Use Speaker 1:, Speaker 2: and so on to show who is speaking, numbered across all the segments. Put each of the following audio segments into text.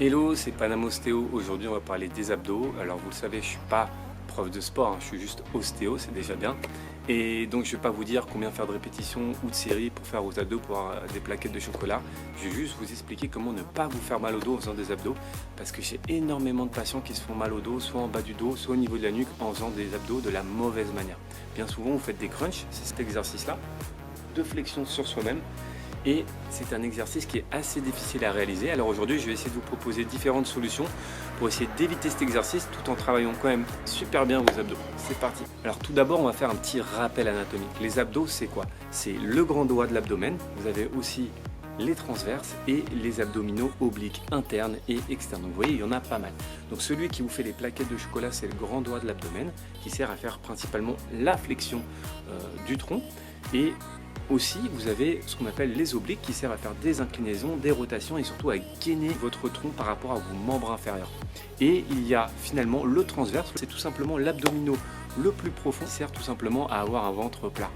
Speaker 1: Hello, c'est Panam Ostéo. Aujourd'hui, on va parler des abdos. Alors, vous le savez, je suis pas prof de sport, je suis juste ostéo, c'est déjà bien. Et donc, je vais pas vous dire combien faire de répétitions ou de séries pour faire vos abdos pour avoir des plaquettes de chocolat. Je vais juste vous expliquer comment ne pas vous faire mal au dos en faisant des abdos. Parce que j'ai énormément de patients qui se font mal au dos, soit en bas du dos, soit au niveau de la nuque, en faisant des abdos de la mauvaise manière. Bien souvent, vous faites des crunchs, c'est cet exercice-là, de flexion sur soi-même. Et c'est un exercice qui est assez difficile à réaliser. Alors aujourd'hui, je vais essayer de vous proposer différentes solutions pour essayer d'éviter cet exercice tout en travaillant quand même super bien vos abdos. C'est parti. Alors tout d'abord, on va faire un petit rappel anatomique. Les abdos, c'est quoi? C'est le grand doigt de l'abdomen. Vous avez aussi les transverses et les abdominaux obliques internes et externes. Donc vous voyez, il y en a pas mal. Donc celui qui vous fait les plaquettes de chocolat, c'est le grand doigt de l'abdomen qui sert à faire principalement la flexion du tronc. Et aussi, vous avez ce qu'on appelle les obliques qui servent à faire des inclinaisons, des rotations et surtout à gainer votre tronc par rapport à vos membres inférieurs. Et il y a finalement le transverse, c'est tout simplement l'abdominaux le plus profond qui sert tout simplement à avoir un ventre plat.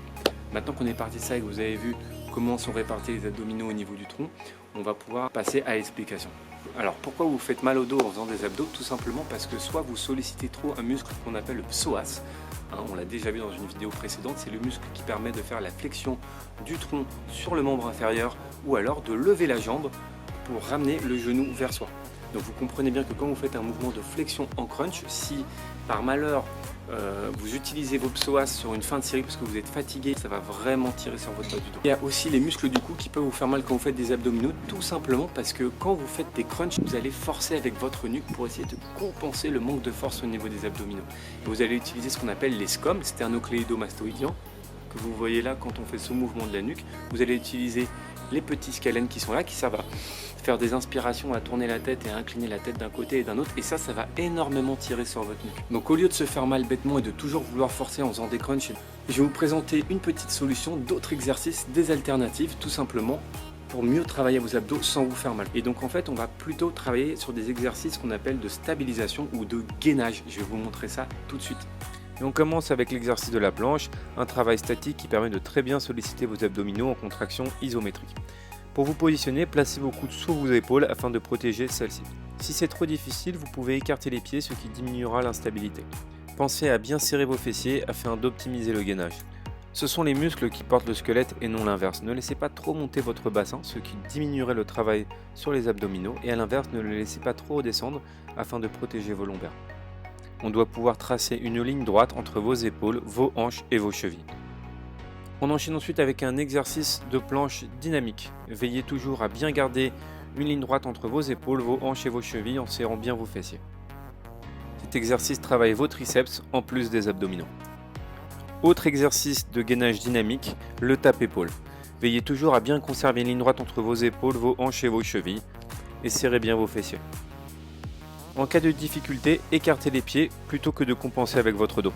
Speaker 1: Maintenant qu'on est parti de ça et que vous avez vu comment sont répartis les abdominaux au niveau du tronc, on va pouvoir passer à l'explication. Alors pourquoi vous faites mal au dos en faisant des abdos? Tout simplement parce que soit vous sollicitez trop un muscle qu'on appelle le psoas, on l'a déjà vu dans une vidéo précédente, c'est le muscle qui permet de faire la flexion du tronc sur le membre inférieur ou alors de lever la jambe pour ramener le genou vers soi. Donc vous comprenez bien que quand vous faites un mouvement de flexion en crunch, si par malheur vous utilisez vos psoas sur une fin de série parce que vous êtes fatigué, ça va vraiment tirer sur votre bas du dos. Il y a aussi les muscles du cou qui peuvent vous faire mal quand vous faites des abdominaux, tout simplement parce que quand vous faites des crunchs, vous allez forcer avec votre nuque pour essayer de compenser le manque de force au niveau des abdominaux. Et vous allez utiliser ce qu'on appelle les SCOM, sternocléidomastoïdiens, que vous voyez là quand on fait ce mouvement de la nuque. Vous allez utiliser les petits scalènes qui sont là, qui servent à faire des inspirations, à tourner la tête et à incliner la tête d'un côté et d'un autre, et ça va énormément tirer sur votre nuque. Donc au lieu de se faire mal bêtement et de toujours vouloir forcer en faisant des crunchs, je vais vous présenter une petite solution, d'autres exercices, des alternatives, tout simplement pour mieux travailler vos abdos sans vous faire mal. Et donc en fait, on va plutôt travailler sur des exercices qu'on appelle de stabilisation ou de gainage. Je vais vous montrer ça tout de suite. Et on commence avec l'exercice de la planche, un travail statique qui permet de très bien solliciter vos abdominaux en contraction isométrique. Pour vous positionner, placez vos coudes sous vos épaules afin de protéger celles-ci. Si c'est trop difficile, vous pouvez écarter les pieds, ce qui diminuera l'instabilité. Pensez à bien serrer vos fessiers afin d'optimiser le gainage. Ce sont les muscles qui portent le squelette et non l'inverse. Ne laissez pas trop monter votre bassin, ce qui diminuerait le travail sur les abdominaux, et à l'inverse, ne le laissez pas trop redescendre afin de protéger vos lombaires. On doit pouvoir tracer une ligne droite entre vos épaules, vos hanches et vos chevilles. On enchaîne ensuite avec un exercice de planche dynamique. Veillez toujours à bien garder une ligne droite entre vos épaules, vos hanches et vos chevilles en serrant bien vos fessiers. Cet exercice travaille vos triceps en plus des abdominaux. Autre exercice de gainage dynamique, le tape-épaule. Veillez toujours à bien conserver une ligne droite entre vos épaules, vos hanches et vos chevilles et serrez bien vos fessiers. En cas de difficulté, écartez les pieds plutôt que de compenser avec votre dos.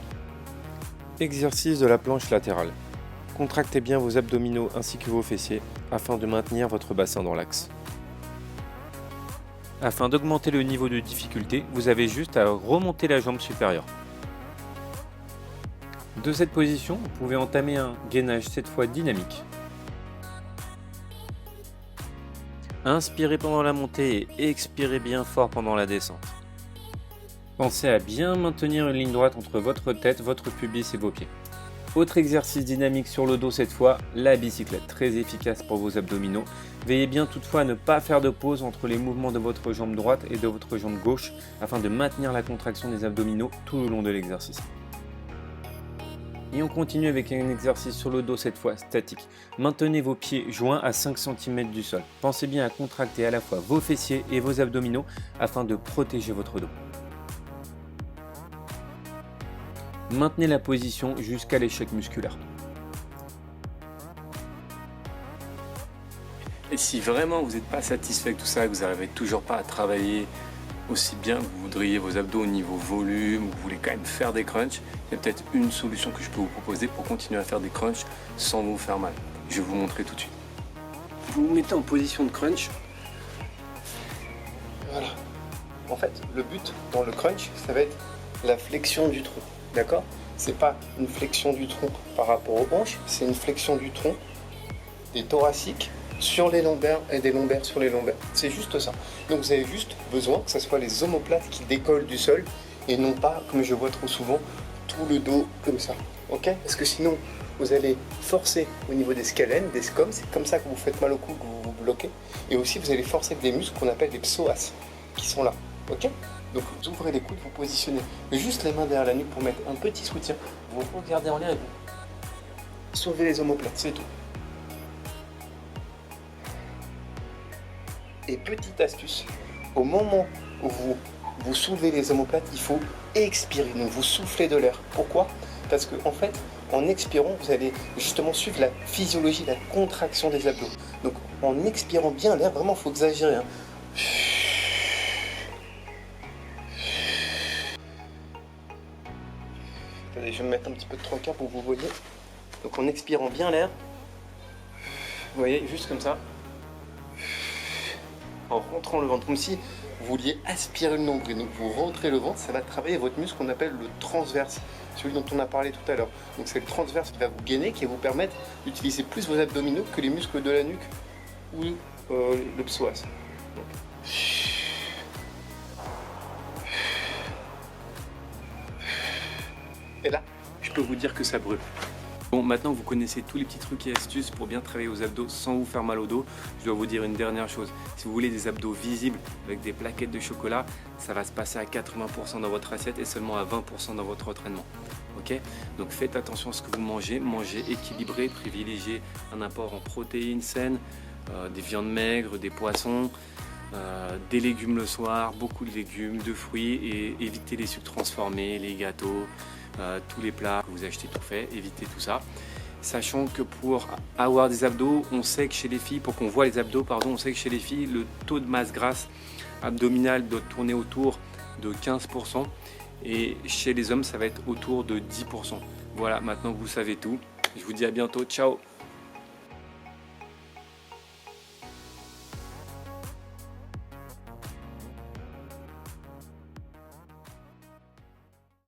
Speaker 1: Exercice de la planche latérale. Contractez bien vos abdominaux ainsi que vos fessiers afin de maintenir votre bassin dans l'axe. Afin d'augmenter le niveau de difficulté, vous avez juste à remonter la jambe supérieure. De cette position, vous pouvez entamer un gainage cette fois dynamique. Inspirez pendant la montée et expirez bien fort pendant la descente. Pensez à bien maintenir une ligne droite entre votre tête, votre pubis et vos pieds. Autre exercice dynamique sur le dos cette fois, la bicyclette, très efficace pour vos abdominaux. Veillez bien toutefois à ne pas faire de pause entre les mouvements de votre jambe droite et de votre jambe gauche afin de maintenir la contraction des abdominaux tout au long de l'exercice. Et on continue avec un exercice sur le dos cette fois statique. Maintenez vos pieds joints à 5 cm du sol. Pensez bien à contracter à la fois vos fessiers et vos abdominaux afin de protéger votre dos. Maintenez la position jusqu'à l'échec musculaire. Et si vraiment vous n'êtes pas satisfait avec tout ça, que vous n'arrivez toujours pas à travailler aussi bien que vous voudriez vos abdos au niveau volume, ou vous voulez quand même faire des crunchs, il y a peut-être une solution que je peux vous proposer pour continuer à faire des crunchs sans vous faire mal. Je vais vous montrer tout de suite. Vous vous mettez en position de crunch. Voilà. En fait, le but dans le crunch, ça va être la flexion du tronc. D'accord? C'est pas une flexion du tronc par rapport aux hanches, c'est une flexion du tronc des thoraciques
Speaker 2: sur les lombaires et des lombaires sur les lombaires. C'est juste ça. Donc vous avez juste besoin que ce soit les omoplates qui décollent du sol et non pas, comme je vois trop souvent, tout le dos comme ça. Ok? Parce que sinon, vous allez forcer au niveau des scalènes, des scomes, c'est comme ça que vous faites mal au cou, que vous vous bloquez. Et aussi, vous allez forcer avec des muscles qu'on appelle les psoas, qui sont là. Ok? Donc vous ouvrez les coudes, vous positionnez juste les mains derrière la nuque pour mettre un petit soutien. Vous regardez en l'air et vous soulevez les omoplates, c'est tout. Et petite astuce, au moment où vous soulevez les omoplates, il faut expirer, donc vous soufflez de l'air. Pourquoi? Parce que en fait, en expirant, vous allez justement suivre la physiologie, la contraction des abdos. Donc en expirant bien l'air, vraiment il faut exagérer. Hein. Attendez, je vais me mettre un petit peu de 3 quarts pour que vous voyez. Donc en expirant bien l'air, vous voyez, juste comme ça. En rentrant le ventre, comme si vous vouliez aspirer le nombril. Donc vous rentrez le ventre, ça va travailler votre muscle qu'on appelle le transverse, celui dont on a parlé tout à l'heure. Donc c'est le transverse qui va vous gainer, qui va vous permettre d'utiliser plus vos abdominaux que les muscles de la nuque ou le psoas. Donc. Et là,
Speaker 1: Je peux vous dire que ça brûle. Bon, maintenant vous connaissez tous les petits trucs et astuces pour bien travailler aux abdos sans vous faire mal au dos. Je dois vous dire une dernière chose. Si vous voulez des abdos visibles avec des plaquettes de chocolat, ça va se passer à 80% dans votre assiette et seulement à 20% dans votre entraînement. Ok? Donc faites attention à ce que vous mangez. Mangez équilibré, privilégiez un apport en protéines saines, des viandes maigres, des poissons, des légumes le soir, beaucoup de légumes, de fruits et évitez les sucres transformés, les gâteaux. Tous les plats que vous achetez tout fait, évitez tout ça. Sachant que pour avoir des abdos, on sait que chez les filles, pour qu'on voit les abdos, pardon, on sait que chez les filles, le taux de masse grasse abdominale doit tourner autour de 15% et chez les hommes, ça va être autour de 10%. Voilà, maintenant vous savez tout. Je vous dis à bientôt, ciao!